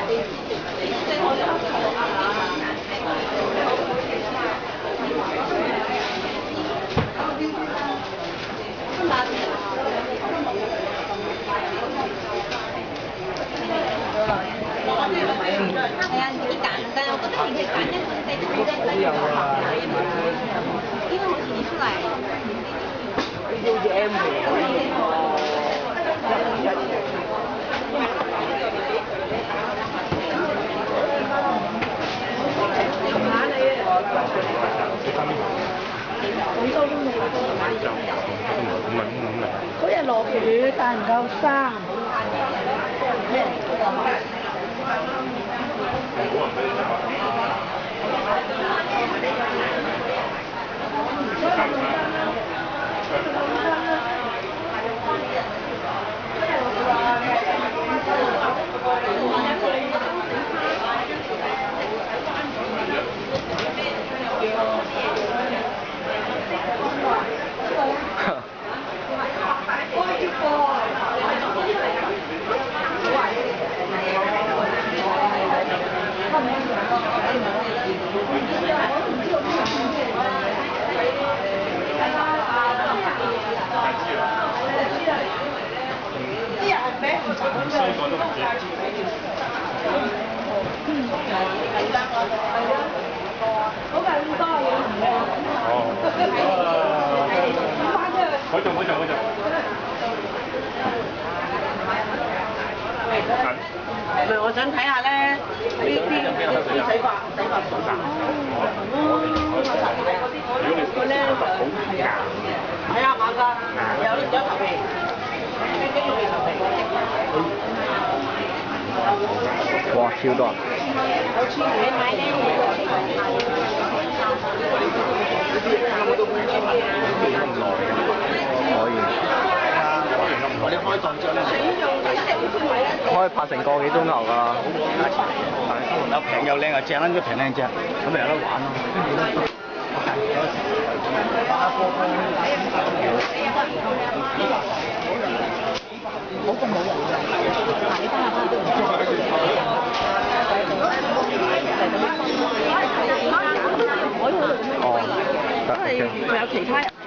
係啊，自己揀，但係我覺得你可以揀一個地方咧，因為好似你出嚟，呢啲好似 M 嗰日落雨，但唔夠衫。我想睇下咧，呢啲洗髮水啊，佢咧係啊，係啊馬㗎，有頭皮，跟住有頭皮。哇，超多！有錢你買呢可以。我哋開檔之後咧，可以拍成個幾鐘頭㗎啦。有平有靚又正啦，啲平靚正，咁咪有得玩咯。冇咁冇人㗎，你翻下翻都唔哦，因為仲有其他人。